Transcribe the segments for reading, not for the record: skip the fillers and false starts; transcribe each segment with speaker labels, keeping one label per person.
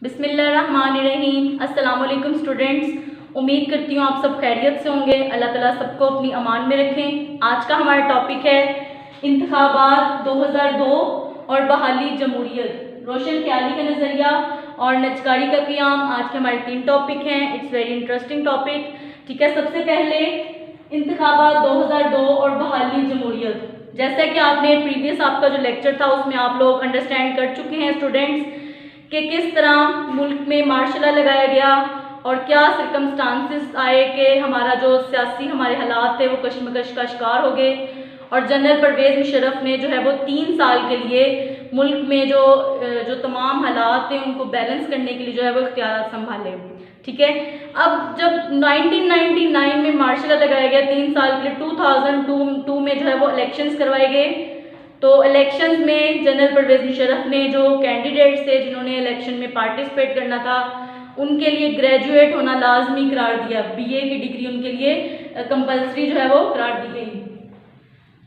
Speaker 1: बिस्मिल्लाहिर्रहमानिर्रहीम। अस्सलाम वालेकुम स्टूडेंट्स, उम्मीद करती हूँ आप सब खैरियत से होंगे। अल्लाह ताला सबको अपनी अमान में रखें। आज का हमारा टॉपिक है इंतखाबात 2002 और बहाली जमहूरियत, रोशन ख्याली का नज़रिया और नजकारी का क़याम। आज के हमारे 3 टॉपिक हैं। It's very interesting topic. ठीक है, सबसे पहले इंतखाबात 2002 और बहाली जमहूरियत। जैसा कि आपने प्रीवियस आपका जो लेक्चर था उसमें आप लोग अंडरस्टैंड कर चुके हैं स्टूडेंट्स कि किस तरह मुल्क में मार्शल लॉ लगाया गया और क्या सर्कमस्टांसिस आए कि हमारा जो सियासी हमारे हालात थे वो कशमकश का शिकार हो गए और जनरल परवेज़ मुशर्रफ ने जो है वो 3 साल के लिए मुल्क में जो तमाम हालात थे उनको बैलेंस करने के लिए जो है वो इख्तियार संभाले। ठीक है, अब जब 1999 में मार्शल लॉ लगाया गया 3 साल के लिए, 2002 में जो है वो इलेक्शंस करवाए गए। तो इलेक्शंस में जनरल परवेज़ मुशर्रफ ने जो कैंडिडेट्स थे जिन्होंने इलेक्शन में पार्टिसिपेट करना था उनके लिए ग्रेजुएट होना लाजमी करार दिया। बीए की डिग्री उनके लिए कंपलसरी जो है वो करार दी गई।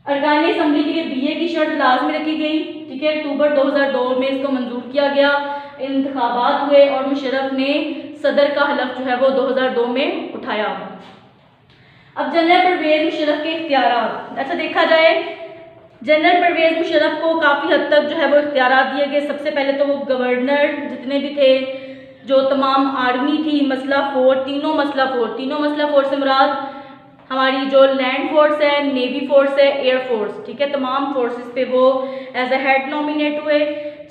Speaker 1: अरकान असम्बली के लिए बीए की शर्त लाजमी रखी गई। ठीक है, अक्टूबर 2002 में इसको मंजूर किया गया। इंतखाबात हुए और मुशर्रफ ने सदर का हलफ जो है वो 2002 में उठाया। अब जनरल परवेज़ मुशर्रफ के इख्तियारात, अच्छा देखा जाए जनरल परवेज़ मुशर्रफ को काफ़ी हद तक जो है वो इख्तियारात दिए गए। सबसे पहले तो वो गवर्नर जितने भी थे, जो तमाम आर्मी थी, मसला फोर्स, तीनों मसला फोर्स से मुराद हमारी जो लैंड फोर्स है, नेवी फोर्स है, एयर फोर्स, ठीक है, तमाम फोर्सेस पे वो एज ए हेड नॉमिनेट हुए,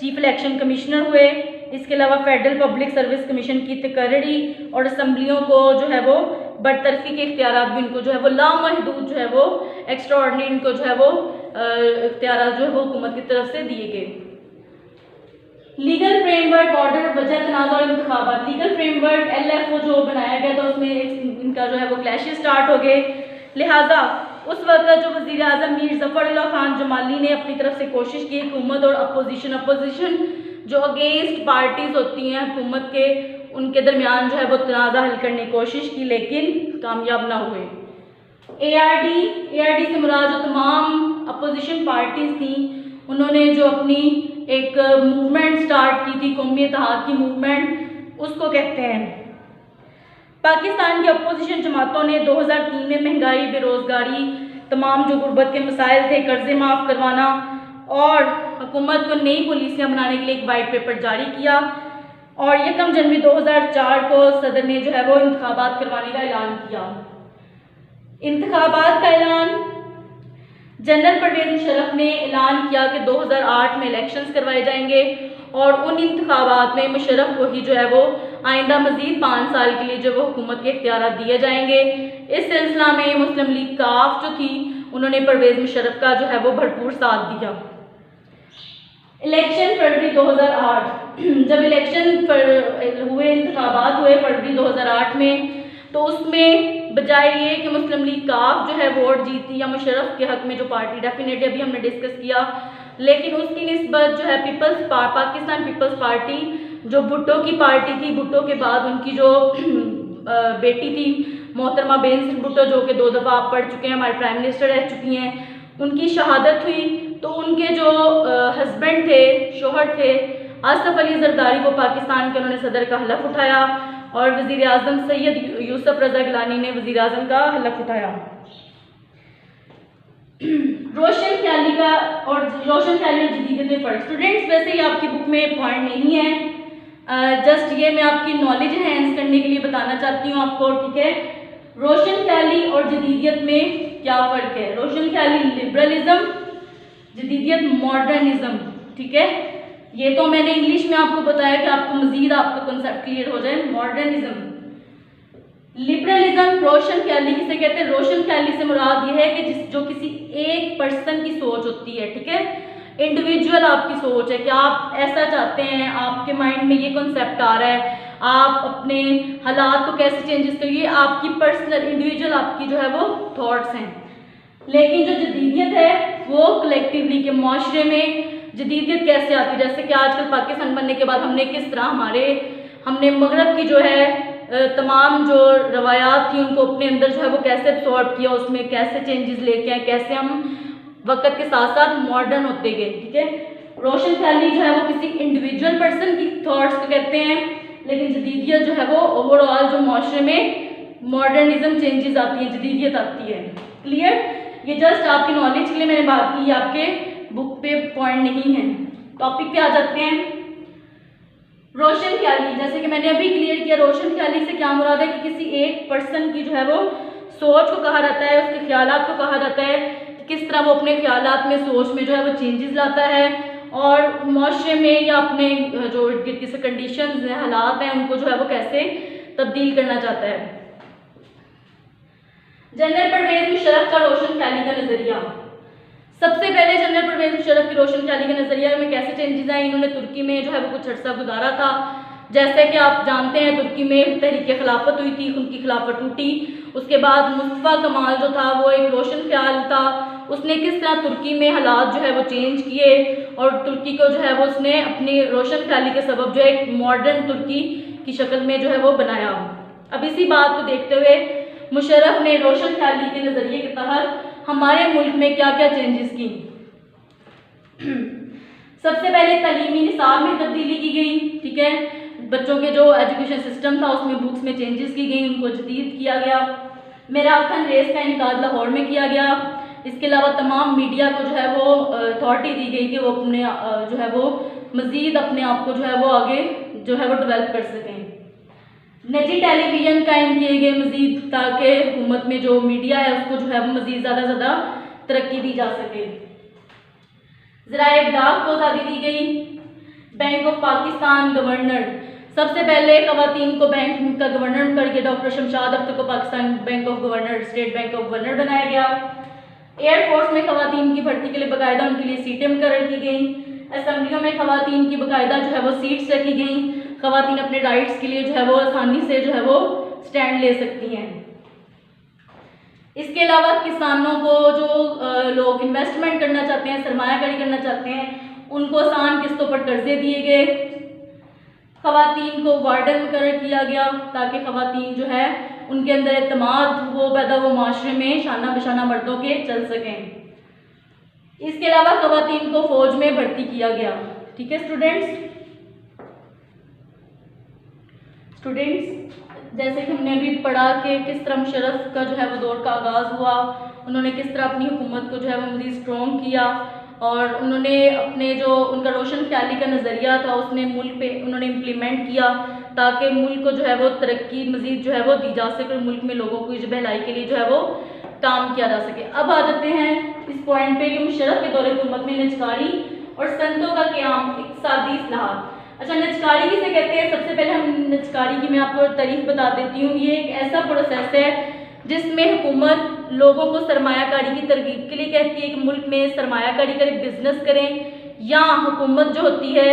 Speaker 1: चीफ इलेक्शन कमिश्नर हुए। इसके अलावा फेडरल पब्लिक सर्विस कमीशन की तकर्री और असम्बलियों को जो है वो बरतरफी के इख्तियारात भी उनको जो है वो लामहदूद जो है वो एक्स्ट्राऑर्डिनरी इनको जो है वो इख्तियारात जो है वो हुकूमत की तरफ से दिए गए। लीगल फ्रेमवर्क, ऑर्डर, वजह, तनाज़ा और इंतखाबात। लीगल फ्रेमवर्क LFO जो बनाया गया था उसमें इनका जो है वो क्लैशेस स्टार्ट हो गए। लिहाजा उस वक्त जो वज़ीर आज़म मीर ज़फ़रुल्लाह खान जमाली ने अपनी तरफ से कोशिश की हुकूमत और अपोजिशन जो अगेंस्ट पार्टीज़ होती हैं हुकूमत के, उनके दरमियान जो है वो तनाज़ा हल करने की कोशिश की लेकिन कामयाब ना हुए। ARD से मुराद जो तमाम अपोजिशन पार्टीज़ थी उन्होंने जो अपनी एक मूवमेंट स्टार्ट की थी, कौमी इत्तेहाद की मूवमेंट उसको कहते हैं। पाकिस्तान की अपोजिशन जमातों ने 2003 में महंगाई, बेरोज़गारी, तमाम जो गुर्बत के मसाइल थे, कर्जे माफ़ करवाना और हुकूमत को नई पॉलिसियाँ बनाने के लिए एक वाइट पेपर जारी किया और 1 जनवरी 2004 को सदर ने जो है वो इंतखाबात करवाने का ऐलान किया। इंतखाबात का ऐलान जनरल परवेज़ मुशर्रफ ने ऐलान किया कि 2008 में इलेक्शंस करवाए जाएंगे और उन इंतखाबात में मुशर्रफ को ही जो है वो आइंदा मज़ीद 5 साल के लिए जो वो हुकूमत के इख्तियारात दिए जाएंगे। इस सिलसिला में मुस्लिम लीग काफ जो थी उन्होंने परवेज़ मुशर्रफ का जो है वो भरपूर साथ दिया। इलेक्शन फरवरी 2008, जब इलेक्शन हुए, इंतखाबात हुए फरवरी 2008 में, तो उसमें बजाय ये कि मुस्लिम लीग काफ जो है वोट जीती या मुशर्रफ के हक में जो पार्टी, डेफिनेटली अभी हमने डिस्कस किया, लेकिन उसकी निस्बत जो है पाकिस्तान पीपल्स पार्टी जो भुट्टो की पार्टी थी, भुट्टो के बाद उनकी जो बेटी थी मोहतरमा बेनज़ीर भुट्टो जो कि 2 दफ़ा आप पढ़ चुके हैं, हमारे प्राइम मिनिस्टर रह चुकी हैं, उनकी शहादत हुई। तो उनके जो हस्बैंड थे, शोहर थे, आसिफ अली जरदारी को पाकिस्तान के उन्होंने सदर का हलफ उठाया और वज़ीर आज़म सैयद यूसुफ रज़ा गिलानी ने वज़ीर आज़म का हलफ उठाया। रोशन ख्याली और जदीदियत में फ़र्क। स्टूडेंट्स, वैसे ही आपकी बुक में पॉइंट नहीं है, जस्ट ये मैं आपकी नॉलेज एनहेंस करने के लिए बताना चाहती हूँ आपको। ठीक है, रोशन ख्याली और जदीदियत में क्या फ़र्क है। रोशन ख्याली लिबरलिज्म, जदीदियत मॉडर्निज्म। ठीक है, ये तो मैंने इंग्लिश में आपको बताया कि आपको मजीद आपका कंसेप्ट क्लियर हो जाए। मॉडर्निज्म, लिबरलिज्म, रोशन ख्याली किसे कहते हैं। रोशन ख्याली से मुराद ये है कि जो किसी एक पर्सन की सोच होती है, ठीक है, इंडिविजुअल आपकी सोच है कि आप ऐसा चाहते हैं, आपके माइंड में ये कॉन्सेप्ट आ रहा है, आप अपने हालात को कैसे चेंजेस करिए, आपकी पर्सनल इंडिविजुअल आपकी जो है वो थॉट्स हैं। लेकिन जो जदीदियत है वो कलेक्टिवली के माशरे में जदीदियत कैसे आती है, जैसे कि आजकल पाकिस्तान बनने के बाद हमने किस तरह हमने मगरब की जो है तमाम जो रवायात थी उनको अपने अंदर जो है वो कैसे एब्सॉर्ब किया, उसमें कैसे चेंजेस लेके आए, कैसे हम वक्त के साथ साथ मॉडर्न होते गए। ठीक है, रोशन ख्याली जो है वो किसी इंडिविजुअल पर्सन की थॉट्स को कहते हैं, लेकिन जदीदियत जो है वो ओवरऑल जो माशरे में मॉडर्निज्म चेंजेस आती है, जदीदियत आती है। क्लियर? ये जस्ट आपकी नॉलेज के लिए मैंने बात की, आपके बुक पे पॉइंट नहीं है। टॉपिक पे आ जाते हैं। रोशन ख्याली, जैसे कि मैंने अभी क्लियर किया, रोशन ख्याली से क्या मुराद है कि किसी एक पर्सन की जो है वो सोच को कहा जाता है, उसके ख्यालात को कहा जाता है, किस तरह वो अपने ख्यालात में, सोच में जो है वो चेंजेस लाता है और माशरे में या अपने जो किसी कंडीशंस हैं, हालात हैं, उनको जो है वो कैसे तब्दील करना चाहता है। जनरल परवेज मुशर्रफ का रोशन ख्याली का नज़रिया। सबसे पहले जनरल परवेज मुशर्रफ की रोशन ख्याली के नज़रिया में कैसे चेंजेस आए, इन्होंने तुर्की में जो है वो कुछ अर्सा गुजारा था। जैसे कि आप जानते हैं तुर्की में तहरीक खिलाफत हुई थी, उनकी खिलाफत टूटी। उसके बाद मुस्तफ़ा कमाल जो था वो एक रोशन ख्याल था, उसने किस तरह तुर्की में हालात जो है वो चेंज किए और तुर्की को जो है वो उसने अपनी रोशन ख्याली के सबब जो एक मॉडर्न तुर्की की शक्ल में जो है वो बनाया। अब इसी बात को देखते हुए मुशर्रफ ने रोशन ख्याली के नज़रिए के तहत हमारे मुल्क में क्या क्या चेंजेस की। सबसे पहले तालीमी निसाब में तब्दीली की गई, ठीक है, बच्चों के जो एजुकेशन सिस्टम था उसमें बुक्स में चेंजेस की गई, उनको जदीद किया गया। मैराथन रेस का इनेकाद लाहौर में किया गया। इसके अलावा तमाम मीडिया को जो है वो अथॉरिटी दी गई कि वो अपने जो है वो मज़ीद अपने आप को जो है वो आगे जो है वो डेवलप कर सकें। निजी टेलीविज़न कायम किए गए मज़ीद, ताकि हुकूमत में जो मीडिया है उसको जो है वो मज़ीद ज़्यादा तरक्की दी जा सके। ज़राए इब्लाग को आज़ादी दी गई। बैंक ऑफ पाकिस्तान गवर्नर, सबसे पहले ख़वातीन को बैंक का गवर्नर करके डॉक्टर शमशाद अख्तर को Pakistan bank of governor, state bank of governor बनाया गया। एयरफोर्स में ख़वातीन की भर्ती के लिए बाकायदा उनके लिए सीटें मुकर्रर की गई। असम्बलियों में ख़वातीन की बाकायदा जो है वो सीट्स रखी गई। ख़वातीन अपने राइट्स के लिए जो है वो आसानी से जो है वो स्टैंड ले सकती हैं। इसके अलावा किसानों को जो लोग इन्वेस्टमेंट करना चाहते हैं, सरमायाकारी करना चाहते हैं, उनको आसान किस्तों पर कर्जे दिए गए। ख़वातीन को वार्डन मुकर्रर किया गया ताकि ख़वातीन जो है उनके अंदर एतमाद वो पैदा वो माशरे में शाना बशाना मर्दों के चल सकें। इसके अलावा ख़वातीन को फ़ौज में भर्ती किया गया। ठीक है स्टूडेंट्स, जैसे कि हमने अभी पढ़ा कि किस तरह मुशर्रफ का जो है वो दौर का आगाज़ हुआ, उन्होंने किस तरह अपनी हुकूमत को जो है वो मज़ीद स्ट्रॉन्ग किया और उन्होंने अपने जो उनका रोशन ख्याली का नज़रिया था उसने मुल्क पे उन्होंने इम्प्लीमेंट किया ताकि मुल्क को जो है वो तरक्की मज़ीद जो है वो दी जा सके और मुल्क में लोगों की भलाई के लिए जो है वो काम किया जा सके। अब आ जाते हैं इस पॉइंट पे कि मुशर्रफ के दौरे हुकूमत में निजकारी और संतों का क़याम, इक़्तिसादी इस्लाहात। अच्छा, निजकारी किसे कहते हैं? सबसे पहले हम निजकारी की मैं आपको तारीफ बता देती हूँ। ये एक ऐसा प्रोसेस है जिसमें हुकूमत लोगों को सरमायाकारी की तरगीब के लिए कहती है कि मुल्क में सरमायाकारी करें, बिजनेस करें, या हुकूमत जो होती है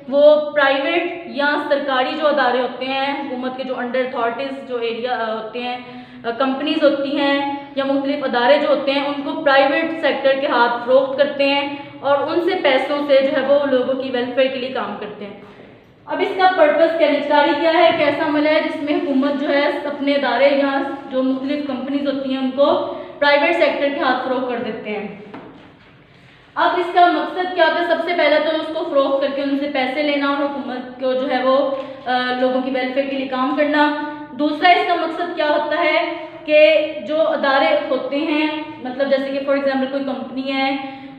Speaker 1: वो प्राइवेट या सरकारी जो अदारे होते हैं हुकूमत के जो अंडर अथॉरिटीज़ जो एरिया होते हैं, कंपनीज होती हैं या मुख्तलिफ अदारे जो होते हैं उनको प्राइवेट सेक्टर के हाथ फरोख्त करते हैं और उनसे पैसों से जो है वो लोगों की वेलफेयर के लिए काम करते हैं। अब इसका पर्पस क्या, निजकारी क्या है? एक ऐसा अमल है जिसमें हुकूमत जो है अपने अदारे या जो मुख्तलिफ कंपनीज होती हैं उनको प्राइवेट सेक्टर के हाथ फरोख्त कर देते हैं। अब इसका मकसद क्या होता है? सबसे पहले तो उसको फरोख्त करके उनसे पैसे लेना और हुकूमत को जो है वो लोगों की वेलफेयर के लिए काम करना। दूसरा इसका मकसद क्या होता है कि जो अदारे होते हैं, मतलब जैसे कि फॉर एग्जांपल कोई कंपनी है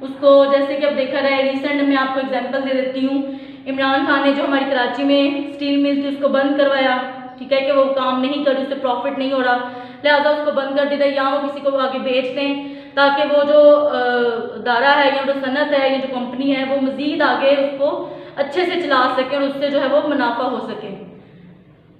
Speaker 1: उसको, जैसे कि अब देखा रहा है रिसेंट में आपको एग्जांपल दे देती हूँ, इमरान खान ने जो हमारी कराची में स्टील मिल थी उसको बंद करवाया, ठीक है, कि वो काम नहीं कर रही, उससे प्रॉफिट नहीं हो रहा, लिहाजा उसको बंद कर देता या वो किसी को आगे बेच दें ताकि वो जो अदारा है या जो सनत है या जो कंपनी है वो मज़ीद आगे उसको अच्छे से चला सके और उससे जो है वो मुनाफा हो सके।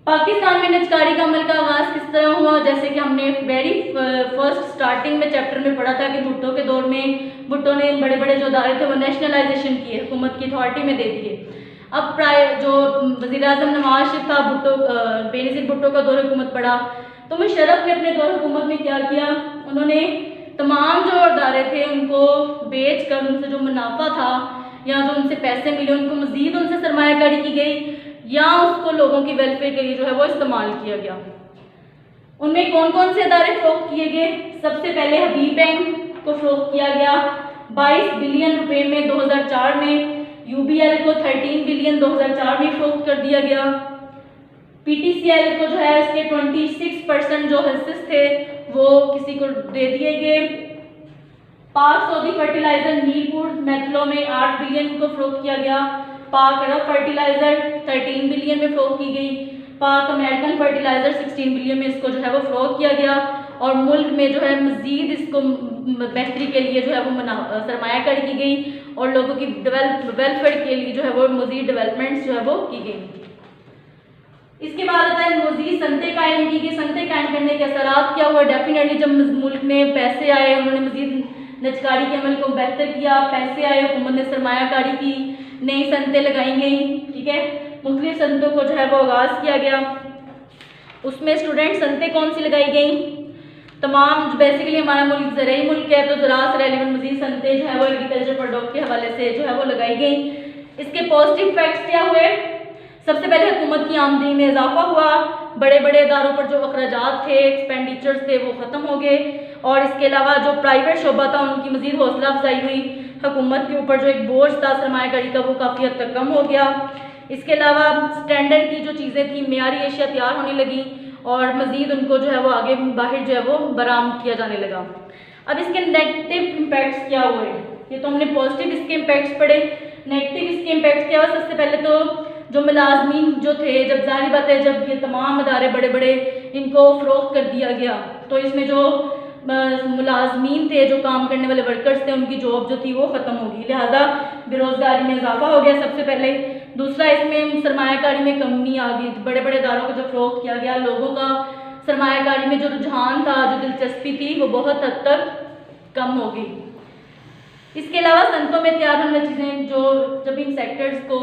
Speaker 1: पाकिस्तान में निजकारी का अमल का आगाज़ किस तरह हुआ? जैसे कि हमने वेरी फर्स्ट स्टार्टिंग में चैप्टर में पढ़ा था कि भुट्टो के दौर में भुट्टो ने बड़े बड़े जो अदारे थे वो नेशनलाइजेशन किए, हुकूमत की अथॉरिटी में दे दिए। अब जो वज़ीर-ए-आज़म नवाज शरीफ था, बेनज़ीर भुट्टो का दौर हुकूमत पड़ा, तो मुशर्रफ ने अपने दौर हुकूमत में क्या किया, उन्होंने तमाम जो अदारे थे उनको बेच कर उनसे जो मुनाफा था या जो उनसे पैसे मिले उनको मज़ीद उनसे सरमायाकारी की गई या उसको लोगों की वेलफेयर के लिए जो है वो इस्तेमाल किया गया। उनमें कौन कौन से अदारे फ़रोख्त किए गए? सबसे पहले हबीब बैंक को फ़रोख्त किया गया 22 बिलियन रुपए में 2004 में। UBL को 13 बिलियन 2004 में फरोख्त कर दिया गया। PTCL को जो है इसके 26% जो हिस्से थे वो किसी को दे दिए गए। पाक सऊदी फर्टिलाइजर मीरपुर मैथलो में 8 बिलियन को फरोख्त किया गया। पाक अरब फर्टिलाइजर 13 बिलियन में फरोख्त की गई। पाक अमेरिकन फर्टिलाइजर 16 बिलियन में इसको जो है वो फरोख्त किया गया। और मुल्क में जो है मज़ीद इसको बेहतरी के लिए जो है वो सरमायाकारी की गई और लोगों की वेलफेयर के लिए जो है वो मज़ीद डेवलपमेंट्स जो है वो की गई। इसके बाद आता है मज़ीद सनतें कायम की गई। सनतें कायम करने के असरात क्या हुआ? डेफिनेटली जब मुल्क में पैसे आए, उन्होंने मज़ीद निजकारी के अमल को बेहतर किया, पैसे आए, हुकूमत ने सरमायाकारी की, नई सनतें लगाई गई। ठीक है, मुख्तलिफ सनतों को जो है वो आगाज़ किया गया। उसमें स्टूडेंट सनतें कौन सी लगाई गई? तमाम बेसिकली हमारा मुल्क ज़राई मुल्क है तो ज़राअत से रेलिवेंट मज़ीद सनतें जो है वो एग्रीकल्चर प्रोडक्ट के हवाले से जो है वो लगाई गई। इसके पॉजिटिव इफेक्ट्स क्या हुए? सबसे पहले हुकूमत की आमदनी में इजाफा हुआ, बड़े बड़े इदारों पर जो अखराजात थे, एक्सपेंडिचर्स थे वो ख़त्म हो गए और इसके अलावा जो प्राइवेट शोबा था उनकी मज़ीद हौसला अफजाई हुई। हुकूमत के ऊपर जो एक बोझ था सरमायाकारी का वो काफ़ी हद तक कम हो गया। इसके अलावा स्टैंडर्ड की जो चीज़ें थी, मेयारी एशिया तैयार होने लगी और मज़ीद उनको जो है वो आगे बाहर जो है वो बरामद किया जाने लगा। अब इसके नेगेटिव इम्पैक्ट्स क्या हुए? ये तो हमने पॉजिटिव इसके इम्पैक्ट्स पढ़े। नेगेटिव इसके इम्पैक्ट्स क्या हुआ? सबसे पहले तो जो मुलाजमीन जो थे, जब जाहिर बात है जब ये तमाम अदारे बड़े बड़े इनको फ़रोख्त कर दिया गया तो इसमें जो मुलाजमीन थे, जो काम करने वाले वर्कर्स थे, उनकी जॉब जो थी वो ख़त्म होगी, लिहाजा बेरोज़गारी में इजाफा हो गया सबसे पहले। दूसरा, इसमें सरमायाकारी में कमी आ गई। बड़े बड़े इदारों को जो फ़रोख्त किया गया, लोगों का सरमायाकारी में जो रुझान था, जो दिलचस्पी थी वो बहुत हद तक कम हो गई। इसके अलावा सनतों में तैयार होने वाली चीज़ें जो जब इन सेक्टर्स को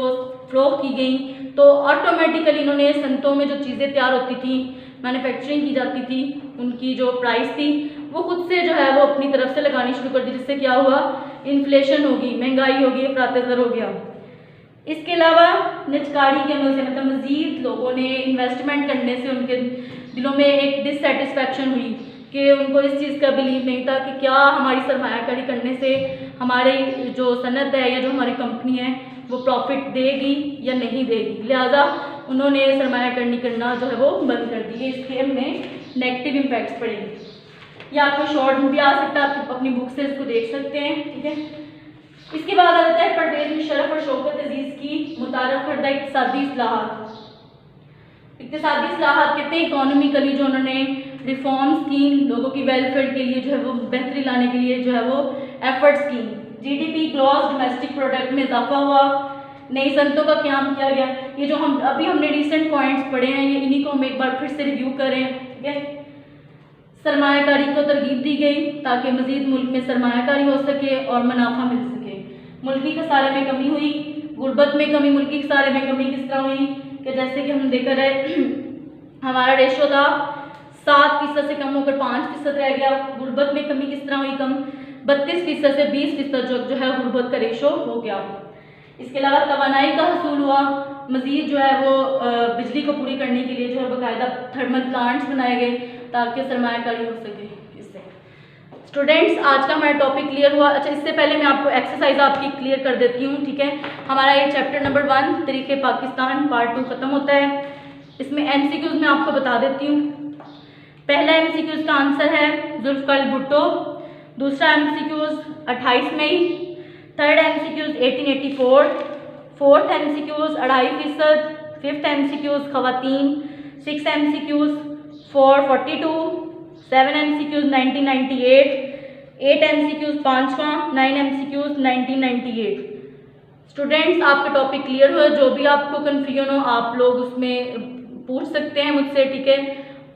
Speaker 1: फ़रोख्त की गई तो ऑटोमेटिकली इन्होंने सनतों में जो चीज़ें तैयार होती थी, मैन्युफैक्चरिंग की जाती थी, उनकी जो प्राइस थी वो खुद से जो है वो अपनी तरफ से लगानी शुरू कर दी, जिससे क्या हुआ? इन्फ्लेशन होगी, महंगाई होगी, अफरातज़र हो गया। इसके अलावा निजकारी के अमल से मतलब मज़ीद लोगों ने इन्वेस्टमेंट करने से उनके दिलों में एक डिससेटिस्फैक्शन हुई कि उनको इस चीज़ का बिलीव नहीं था कि क्या हमारी सरमायाकारी करने से हमारी जो सनत है या जो हमारी कंपनी है वो प्रॉफिट देगी या नहीं देगी, लिहाजा उन्होंने सरमायाकारी करना जो है वो बंद कर दी। इसके हमने नेगेटिव इम्पैक्ट्स पड़ेंगे। या आपको शॉर्ट में भी आ सकता है, आप अपनी बुक से इसको देख सकते हैं। ठीक है, इसके बाद आ जाता है परवेज़ मुशर्रफ और शौकत अजीज़ की मुतारफ़ करदा इक़्तिसादी इस्लाहात। इक़्तिसादी इस्लाहात कहते हैं इकोनॉमिकली जो उन्होंने रिफॉर्म्स की, लोगों की वेलफेयर के लिए जो है वो बेहतरी लाने के लिए जो है वो एफर्ट्स की। GDP ग्रॉस डोमेस्टिक प्रोडक्ट में इजाफा हुआ, नई सनतों का क़याम किया गया। ये जो हमने रिसेंट पॉइंट्स पढ़े हैं ये इन्हीं को हम एक बार फिर से रिव्यू करें। ठीक है, सरमायाकारी को तरगीब दी गई ताकि मज़ीद मुल्क में सरमायाकारी हो सके और मुनाफा मिल सके। मुल्की खसारे में कमी हुई, गुर्बत में कमी, मुल्की खसारे में कमी किस तरह हुई कि जैसे कि हम देख रहे हमारा रेशो था 7% से कम होकर 5% रह गया। गुर्बत में कमी किस तरह हुई? कम 32% से 20% जो है गुर्बत का रेशो हो गया। इसके अलावा तवानाई का हसूल हुआ, मज़ीद जो है वो बिजली को पूरी करने के लिए जो है बाकायदा थर्मल प्लांट्स बनाए गए ताकि सरमायाकारी हो सके। इससे स्टूडेंट्स आज का हमारा टॉपिक क्लियर हुआ। अच्छा, इससे पहले मैं आपको एक्सरसाइज आपकी क्लियर कर देती हूँ। ठीक है, हमारा ये चैप्टर नंबर 1 तरीक़े पाकिस्तान पार्ट 2 ख़त्म होता है। इसमें MCQs मैं आपको बता देती हूँ। पहला MCQs का आंसर है जुल्फ़िकार भुट्टो, दूसरा MCQs 28 मई, third MCQs 1884, fourth MCQs 2.5%, fifth MCQs ख़वातीन, 6 MCQs 442, 7 MCQs 1998, 8 MCQs 5वां, 9 MCQs 1998। स्टूडेंट्स आपका टॉपिक क्लियर हुआ? जो भी आपको कन्फ्यूजन हो आप लोग उसमें पूछ सकते हैं मुझसे। ठीक है,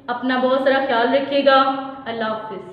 Speaker 1: अपना बहुत सारा ख्याल रखिएगा। अल्लाह हाफ़िज़।